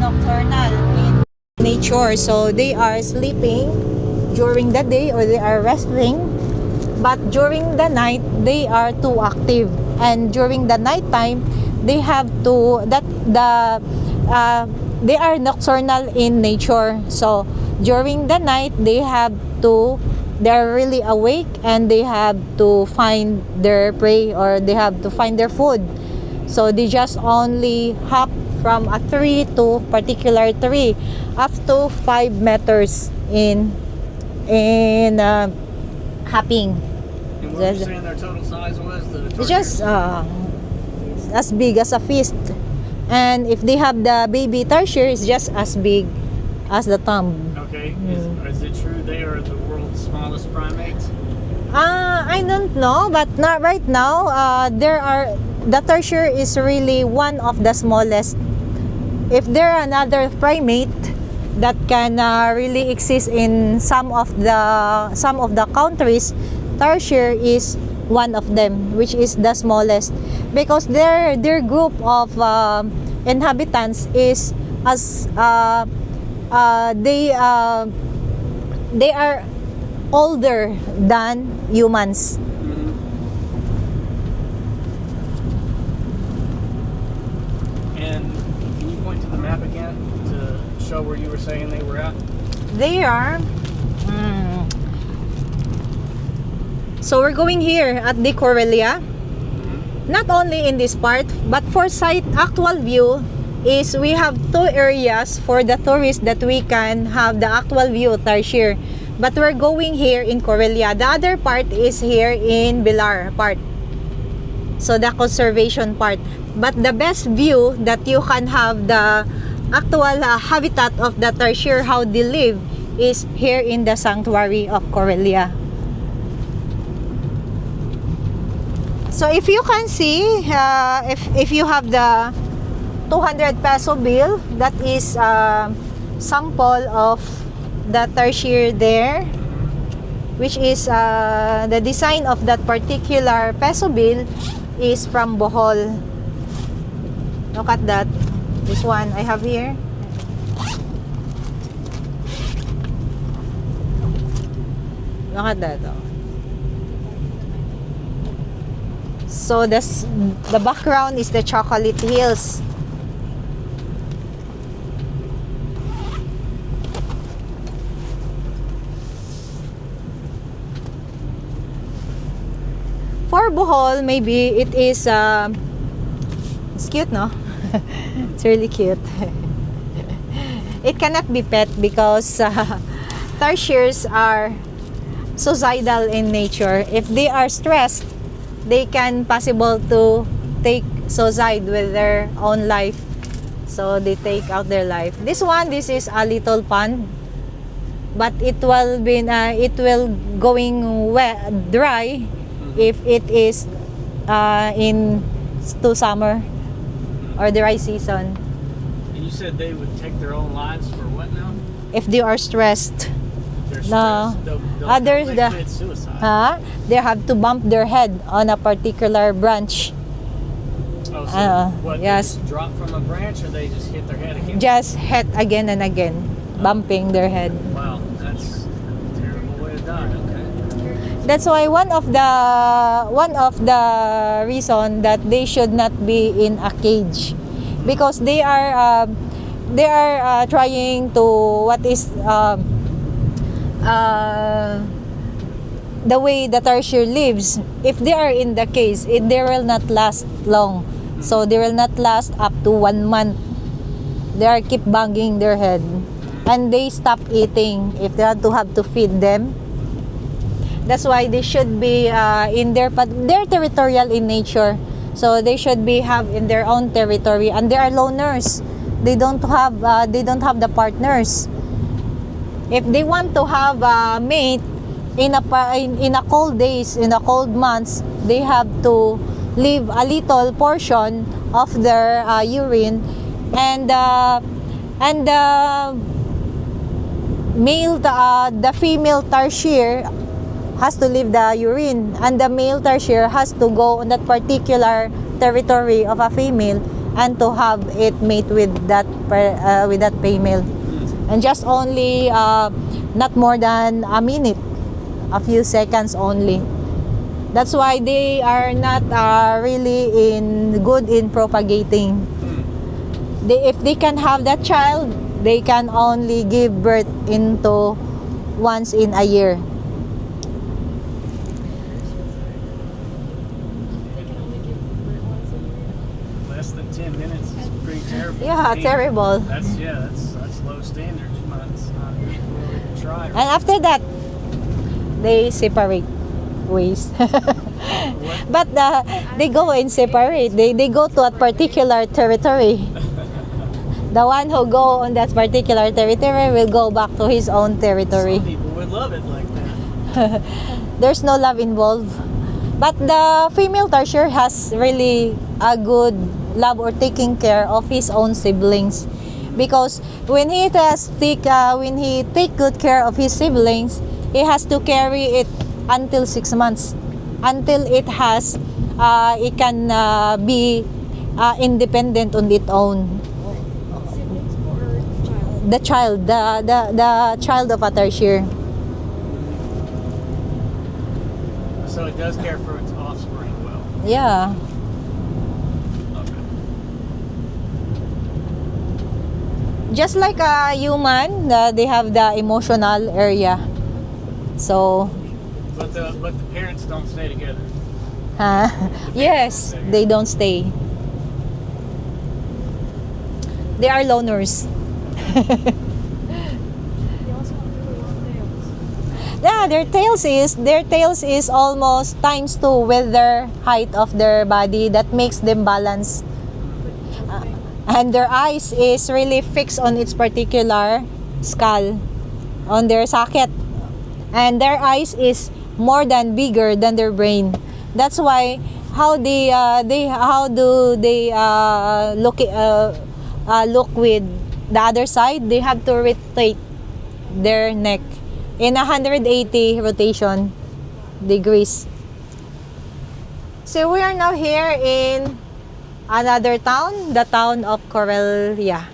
nocturnal in nature. So they are sleeping during the day or they are resting. But during the night, they are too active. And during the night time, they have to, they are nocturnal in nature. So during the night, they're really awake and they have to find their prey or they have to find their food. So they just only hop from a tree to particular tree up to 5 meters in hopping. And what were you saying their total size was? It's just as big as a fist. And if they have the baby tarsier, it's just as big as the thumb. Okay. Is it true they are the world's smallest primates? I don't know, but not right now. The tarsier is really one of the smallest. If there are another primate that can really exist in some of the countries, tarsier is one of them, which is the smallest, because their group of inhabitants is as they are older than humans. And can you point to the map again to show where you were saying they were at? They are so we're going here at the Corellia. Not only in this part, but for sight actual view is we have 2 areas for the tourists that we can have the actual view of tarsier. But we're going here in Corellia. The other part is here in Bilar part. So the conservation part. But the best view that you can have the actual habitat of the tarsier, how they live, is here in the sanctuary of Corellia. So if you can see, if you have the 200 peso bill, that is sample of the tarsier there, which is the design of that particular peso bill is from Bohol. Look at that. This one I have here. Look at that. Oh. So the background is the chocolate hills. For Bohol, maybe it is it's cute, no? It's really cute. It cannot be pet because tarsiers are suicidal in nature. If they are stressed, they can possible to take suicide with their own life. So they take out their life. This is a little pond, but it will going wet, dry if it is in summer or dry season. And you said they would take their own lives for what now? If they are stressed. They're No. stressed. They'll Others commit suicide. They have to bump their head on a particular branch. Oh, so what? Yes. They just drop from a branch, or they just hit their head again? Just hit again and again, bumping their head. Wow, that's a terrible way to die. Okay. That's why one of the reason that they should not be in a cage, because they are trying to the way the tarsier lives. If they are in the cage, they will not last long. So they will not last up to 1 month. They are keep banging their head, and they stop eating if they have to feed them. That's why they should be in they're territorial in nature. So they should be have in their own territory, and they are loners. They don't have the partners. If they want to have a mate in a cold days, in the cold months, they have to leave a little portion of their urine, and the female tarsier has to leave the urine, and the male tarsier has to go on that particular territory of a female and to have it mate with that female, and just only not more than a minute, a few seconds only. That's why they are not really good in propagating. If they can have that child, they can only give birth into once in a year. Less than 10 minutes is pretty terrible. Yeah, terrible. That's low standards. It's not a good way to try. And after that, they separate ways. But they go in separate. They go to a particular territory. The one who go on that particular territory will go back to his own territory. Some people would love it like that. There's no love involved. But the female tarsier has really a good love or taking care of his own siblings, because when he take good care of his siblings, he has to carry it until 6 months, until it can be independent on its own. The child of a tarsier. So it does care for its offspring well. Yeah. Okay. Just like a human, they have the emotional area. So, But the parents don't stay together. yes, they don't stay. They are loners. They also have really long tails. Yeah, their tails is almost times 2 with their height of their body. That makes them balance. And their eyes is really fixed on its particular skull, on their socket. And their eyes is more than bigger than their brain. That's why how do they look with the other side? They have to rotate their neck in 180 rotation degrees. So we are now here in another town, the town of Corelia.